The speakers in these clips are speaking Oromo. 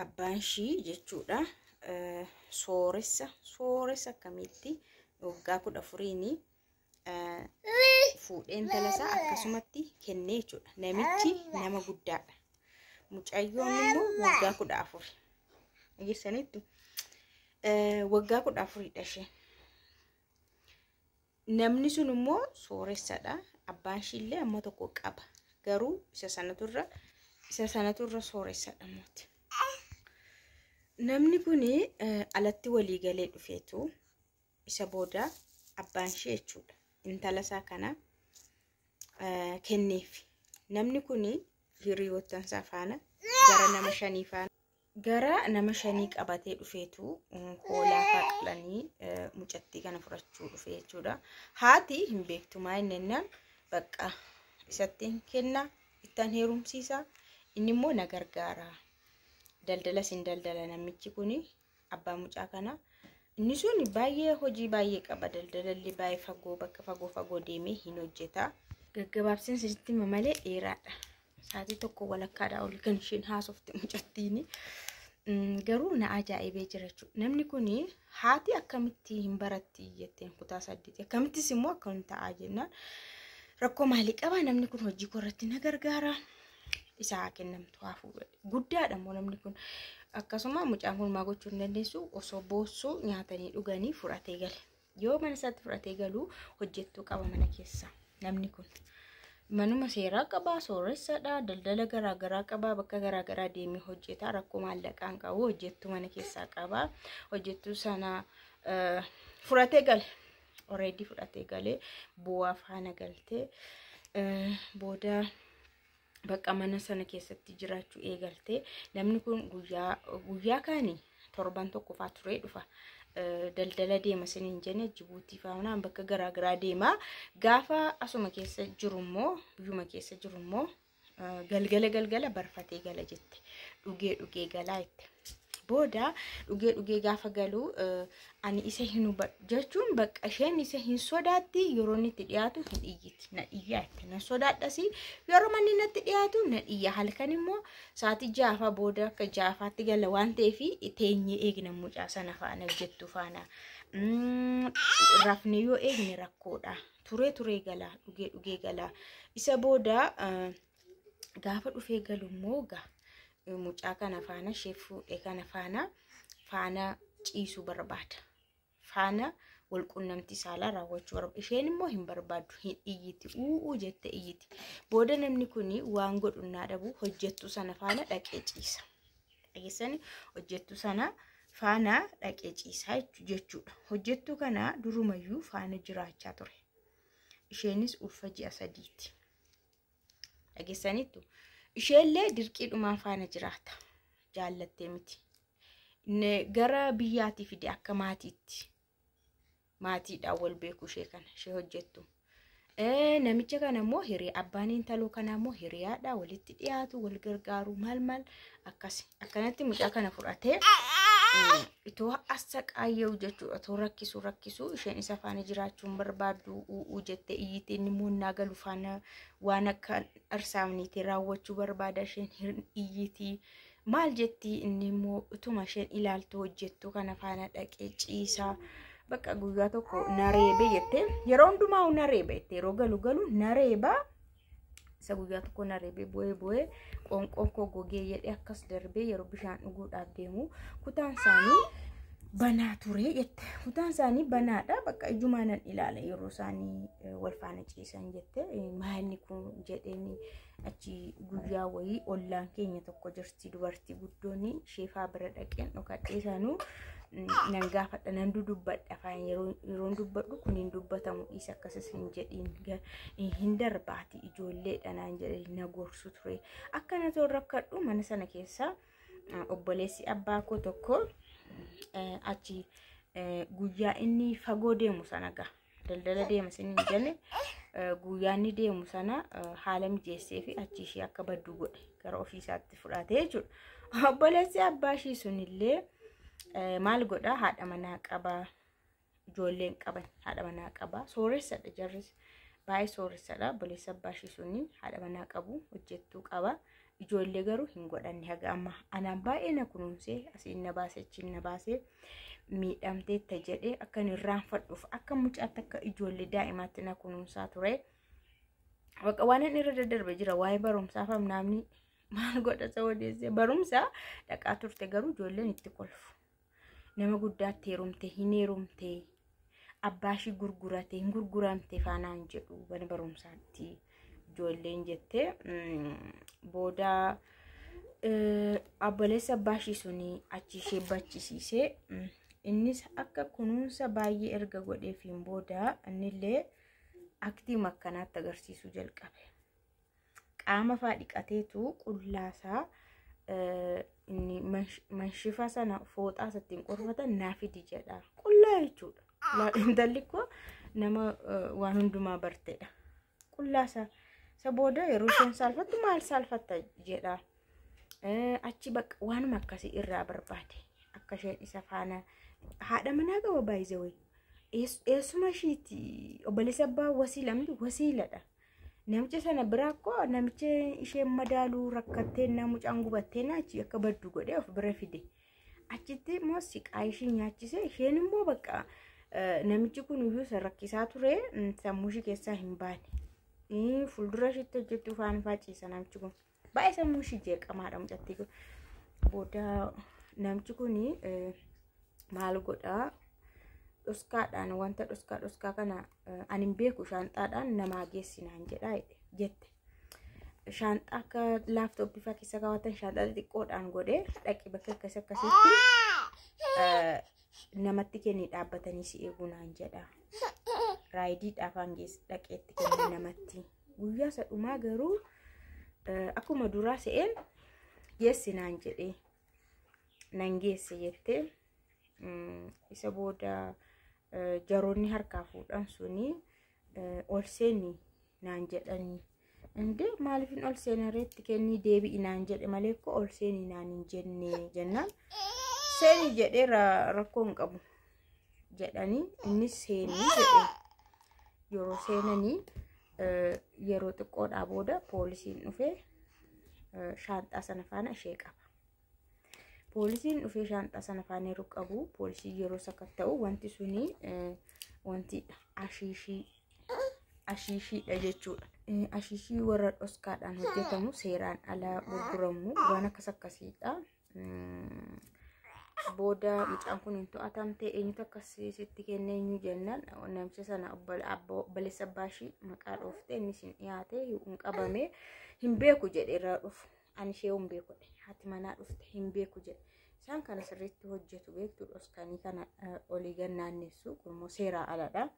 abbaan ishii jechuudha sooressa akkamitti waggaa 14 fuudhee intala isaa akkasumatti kennee jechuudha. Namichi nama guddaadha. Mucayyoon immoo waggaa 14. Eegisanitti waggaa 14dha ishee. Namni sun immoo sooressadha. Abbaan ishii illee amma tokko qaba. Garuu isa sanaturra sooressadha mooti. Namni kuni alatti walii galee dhufeetu isa booda abbaan ishee jechuudha. Intala isaa kana kenneef. Namni kuni hiriyoottan isaa faana gara nama 5 qabatee dhufeetu hoolaa faqlanii mucattii kana furachuu dhufee jechuudha. Haati hin beektu maayinennaan bakka isatti kenna ittaan heerumsiisa. Inni immoo na gargaara. Daldala sin daldala namichi kuni abbaa mucaa kana. Inni sun baay'ee hojii baay'ee qaba. Daldalalli baay'ee fagoo bakka fagoo deemee hin hojjeta. Gaggabaabsiin sitti malee dheeraadha. Saatii tokko walakkaadhaa ol kan isheen haasofte mucattiini. Garuu na ajaa'ibee jira jechuudha. Namni kuni haati akkamitti hin baratti jetteen kutaa 8 akkamittis immoo akkam ta'aa jennaan. Rakkoo maalii qaba namni kun hojii korratti na gargaara. Isaa kennamtu haafuu guddaadha moo namni kun. Akkasuma mucaan kun maa gochuu hin dandeessu osoo boossuu nyaatanii dhuganii fudhatee gale. Yoo mana isaatti fudhatee galuu hojjettuu qaba mana keessa. Namni kun manuma seeraa qaba, sooressadha, daldala garaagaraa qaba, bakka garaagaraa deemee hojjeta. Rakkoo maallaqaan qabu hojjettuu mana keessaa qaba. Hojjettuu sana fudhatee gale. Already fudhatee galee bu'aa faana galtee booda bakka mana sana keessatti jiraachuu eegaltee. Namni kun guyyaa kaanii torban tokko faa turee dhufa. Daldala deema siniin jenne Jibuutii faana bakka garaagaraa deema. Gaafa asuma keessa jiru immoo biyyuma keessa jiru immoo galgala barfatee gala jette. Dhugee galaa jette. Booda dhugee gaafa galuu ani isa hin hubadhu jechuun bakka isheen isa hin sodaatti yeroo inni itti dhiyaatu hin iyyiti. Na iyyaa itti na sodaadhasi yeroo manni natti dhiyaatu na iyya. Halkan immoo sa'aatii 6 booda akka 6tti gala waan ta'eef teenyee eegna mucaa sana faana hojjettuu faana. Rafne yoo eegne rakkoodha. Turee gala dhugee gala. Isa booda gaafa dhufee galu immoo mucaa kana faana sheefuudhe kana faana ciisuu barbaada. Faana wal qunnamtii saalaa raawwachuu barbaada. Isheen immoo hin barbaaddu hin iyyiti. Jette iyyiti. Booda namni kuni waan godhunnaa dhabu hojjettuu sana faana dhaqee ciisa. Dhageessani hojjettuu sana faana dhaqee ciisaa jechuudha. Hojjettuu kana durumayyuu faana jiraachaa ture. Isheenis ulfa ji'a 3ti. Dhageessanitu. Isheellee dirqiidhumaan faana jiraata. Jaallattee miti. Gara biyyaatii fide akka maatiitti. Maatiidhaan wal beeku ishee kana. Ishee hojjettu. Namicha kana immoo abbaan intaloo kana immoo hiriyaadha. Walitti dhiyaatu, wal gargaaru maal akkasi. Akkanatti mucaa kana fudhatee itoo assa qaayyuu jechuudha. Itoo rakkisu isheen isa faana jiraachuun barbaaddu jette iyyite. Inni immoo naagalu faana waan akka arsaamniitii raawwachuu barbaada. Isheen hin iyyiti. Maal jetti inni immoo utuma isheen ilaaltu hojjettuu kana faana dhaqee ciisaa. Bakka guyyaa tokko nareebe jette. Yeroo hundumaa nareebe jette. Yeroo galu nareeba. Isa guyyaa tokko nareebe bu'ee qoonqoon koo gogee jedhee akkas darbee yeroo bishaan dhuguudhaaf deemu kutaan isaanii banaa ture jette. Kutaan isaanii banaadha. Bakka ijumaanan ilaala yeroo isaanii wal faana ciisan jette. Maalni kun jedheeni achi guyyaa wayii ollaan keenya tokko jirti dubartii guddooni sheefaa bira dhaqeen dhokadhee sanuu nan gaafadha nan dubbadha afaan yeroo dubbadhu kun hin dubbatamu isa akkasas hin jedhiin hin darbaati ijoolleedha naan jedhee na gorsu ture. Akkana ta'u rakkadhu mana sana keessa obboleessi abbaa koo tokko achi guyyaa inni fagoo deemu sana daldala deema sinin jenne guyyaa inni deemu sana haala mijeessee fi achi ishee akka baddu godhe gara ofiisaatti fudhatee jechuudha. Obboleessi abbaa ishii sunillee maal godha haadha manaa qaba ijoolleen qaban haadha manaa qaba sooressadha jarris baay'ee sooressadha. Obboleessi abbaa ishii sunni haadha manaa qabu hojjettuu qaba ijoollee garuu hin godhanne haga amma anaan baay'ee na kunuunsee asiin na baasee achiin na baasee miidhamtee ta jedhee akka hin irraanfadhuuf akka mucaatti akka ijoollee daa'imaatti na kunuunsaa ture. Waqa waan inni irra daddarbe jira waa'ee barumsaa fam namni maal godha isa odeessee barumsaa dhaqaa turte garuu ijoolleen itti kolfu. Nama guddaatti heerumte hin heerumte abbaashii gurgurate hin gurguramte faanaan jedhu bana barumsaatti ijoolleen jettee booda abboleessa abbaashii suni achi ishee bachisiisee innis akka kunuunsa baay'ee erga godheefiin booda innillee aktii makkanaatti agarsiisuu jalqabe. Qaama faa dhiqateetu qullaasaa inni manshifa sana fooxaa sattiin qorfatan naafidi jedha. Qullaa jechuudha. Intalli koo nama waan hundumaa barteedha. Qullaasaa isa booda yeroo isheen saalfattu maal saalfatta jedha. Achi bakka waanuma akkasii irraa barbaade. Akka isheen isa faana haadha manaa qaba baay'isee eessuma ishiiti obboleessa abbaa wasiilamti wasiiladha. Namicha sana biraa akkoo namicha isheen madaaluu rakkattee mucaan gubattee naachi akka baddu godhee of bira fide. Achitti immoo siqaa ishee nyaachise isheen immoo bakka namichi kun iyyuu isa rakkisaa ture sammuu ishee keessaa hin baane. Fuuldura isheetti hojjettu faana faciisa namichi kun. Baay'ee sammuu ishee jeeqamaadha mucattii kun. Booda namichi kun maal godhaa? Dhuskaadhaan wanta dhuskaa kana ani hin beeku shaanxaadhaan namaa geessinaan jedhaa jette. Shaanxaa akka laaptooppii fa'aa keessa kaawwatan shaanxaa xixiqqoodhaan godhee dhaqi bakka akkasitti namatti kennii dhaabbatanii si eegunaan jedha. Raayidiidhaaf hangeessi dhaqeetti kenni namatti. Guyyaa sadhumaa garuu akkuma duraa se'een geessinaan jedhee nan geesse jettee isa booda jaroonni harkaa fuudhan suni ol seeni naan jedhanii. Inde maaliifin ol seenareetti kennii deebi'i naan jedhe malee ko ol seeni naan hin jenne jennaan. Seeni jedhee rakkoo hin qabu jedhanii innis seenii jedhe. Yeroo seenanii yeroo xiqqoodhaa booda poolisiin dhufee shaanxaa sana faana ishee qaba. Poolisiin dhufee shaanxaa sana faana yeroo qabu poolisiin yeroo sakatta'u wanti suni wanti ashiishiidha jechuudha. Ashiishii warra dhoskaadhaan hojjetamu seeraan alaa gurguramu waan akkasiidha. Booda mucaan kun hin to'atamte eenyutu akkasitti kenne eenyu jennaan namicha sana obboleessa abbaashii maqaa dhoofte innis hin dhiyaate hin qabame hin beeku jedhe irraa dhufu. Ani ishee hin beeku haati manaa dhufte hin beeku jedhe. Isaan kana sirriitti hojjetu beektu dhoskanii kana olii gannaannessu kunimmoo seeraa aladha.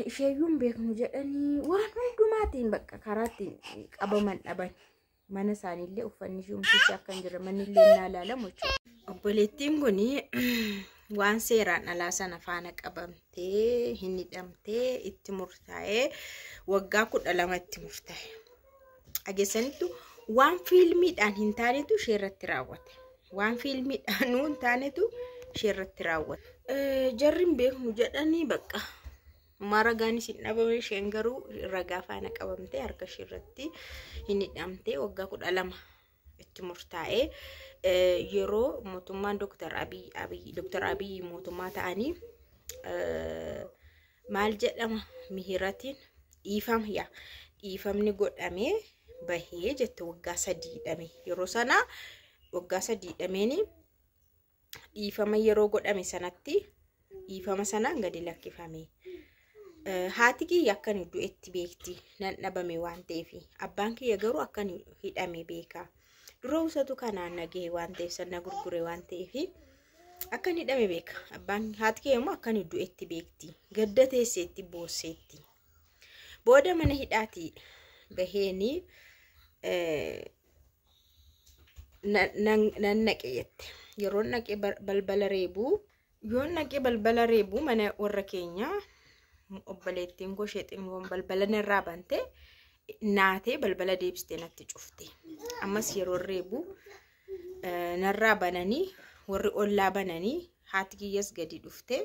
Isheeyyuu hin beeknu jedhanii waan hundumaatiin bakka karaatti qabaman dhaban. Mana isaaniillee uffanni ishee humtichi akka hin jirre manillee naa ilaalamu jechuudha. Obboleettiin kun waan seeraan alaa sana faana qabamtee hin hidhamtee itti murtaa'ee waggaa 12 itti murtaa'e. Ageessanittu waan fiilmiidhaan hin taanetu ishee irratti raawwate. Waan fiilmiidhaan hin taanetu ishee irratti raawwate. Jarri hin beeknu jedhanii bakka maragaanis hin dhabame isheen garuu ragaa faana qabamtee harka ishee irratti hin hidhamtee waggaa 12 itti murtaa'ee yeroo mootummaan Dr. Abiy mootummaa ta'anii maal jedhama mihiratiin dhiifamni godhamee bahee jette waggaa 3 hidhame. Yeroo sana waggaa 3 hidhameeni dhiifama yeroo godhame sanatti dhiifama sanaan gadi lakkifame. Haati kiyya akkan du'etti beekti nan dhabame waan ta'eef abbaan kiyya garuu akkan hidhame beeka. Dura usatu kanaan nagee waan ta'eef sana gurgure waan ta'eef akkan hidhame beeka. Abbaan haati kiyya immoo akkan du'etti beekti. Gadda teesseetti boosseetti. Booda mana hidhaati baheeni nan naqe jette. Yeroo naqe balbala reebuu mana warra keenyaa obboleettiin koo sheexingoon balbala narraa bante naatee balbala deebistee natti cufte. Ammas yeroo reebu narraa bananii warri ollaa bananii haati kiyyas gadi dhufte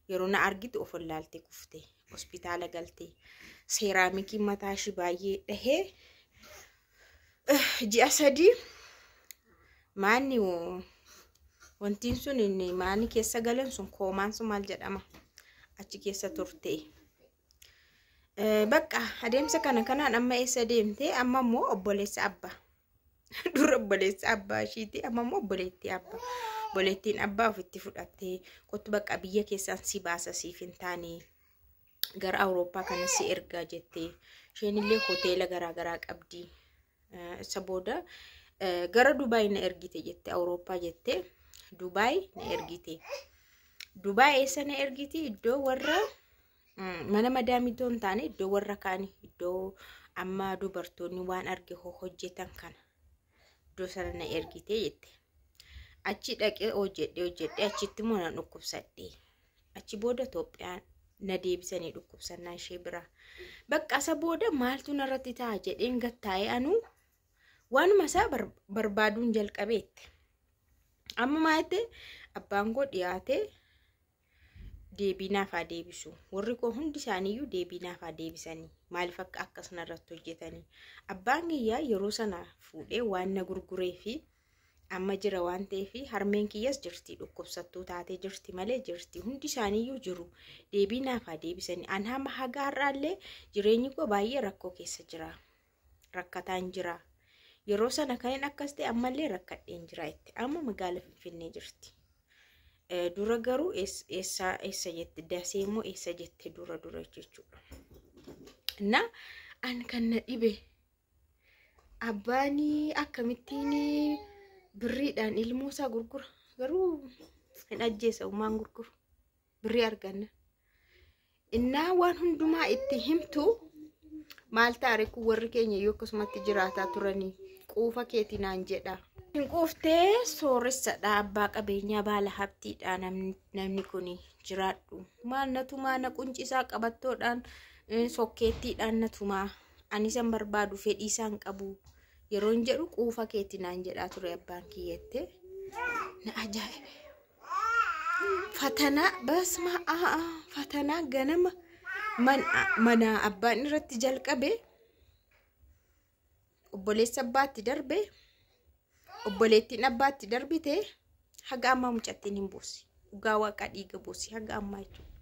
yeroo na argitu of ollaalte kufte hospitaala galte. Seeraamikii mataa ishee baay'ee dhahee ji'a sadii maanni wantiin sun inni maani keessa galan sun koomaan sun maal jedhama achi keessa turte. Bakka adeemsa kanaan amma eessa deemte amma immoo obboleessa abbaa dura obboleessa abbaa ishiiti amma immoo obboleettii abbaa. Obboleettiin abbaa ofitti fudhattee kottu bakka biyya keessaan si baasa siif hin taane gara Awurooppaa kana si ergaa jettee isheen illee hoteela garaa qabdi. Isa booda gara Dubaay na ergite jette Awurooppaa jette Dubaay na ergite. Dubaay eessa na ergite iddoo warra mana madaamii hin taane iddoo warra kaani iddoo amma dubartoonni waan arge hojjetan kana iddoo sana na ergite jette. Achi dhaqee hojjedhe achitti immoo na dhukkubsadhe. Achi booda Itoophiyaan na deebisanii dhukkubsannaa ishee bira. Bakka isa booda maaltu narratti ta'a jedheen gattaa'ee anu waanuma isaa barbaaduun jalqabeette. Amma maayete abbaan koo dhiyaate deebii naaf haa deebisu. Warri koo hundi isaaniiyyuu deebii naaf haa deebisanii. Maaliif akka akkasuma irratti hojjetanii. Abbaan kiyyaa yeroo sana fuudhee waan na gurguree fi amma jira waan ta'eef harmeen kiyyas jirti dhukkubsattuu taatee jirti malee jirti hundi isaaniiyyuu jiru. Deebii naaf haa deebisanii. An hamma haga har'aallee jireenyi koo baay'ee rakkoo keessa jira. Rakkataan jira. Yeroo sana kan akkas ta'e ammallee rakkadheen jira itti. Amma magaalaa Finfinnee jirti. Dura garuu eessa jette dasee immoo eessa jette dura jechuudha. Na an kan na dhibe abbaanii akkamittiin birriidhaan ilmoo isaa gurgura garuu hin ajjeesa umaan gurguru birrii arganna. Innaa waan hundumaa itti himtu maal taare ku warri keenya yoo akkasumatti jiraataa turanii quufa keetinaan jedha. Hin quuftee sooressadha abbaa qabeenyaa baala habtiidha namni kuni jiraadhu. Maalnatu maana quncisaa qabattoodhaan sokkeettiidhaan natumaa anisan barbaadu fedhii isaan qabu. Yeroon jedhu quufa keetinaan jedhaa ture abbaan kiyyette. Na ajaa'ibe. Fatanaa basma fatanaa ganama mana abbaan irratti jalqabe obboleessa abbaatti darbe obboleettiin abbaatti darbite haga amma mucattiin hin buusi. Dhugaa waaqa dhiiga buusi haga amma jechuudha.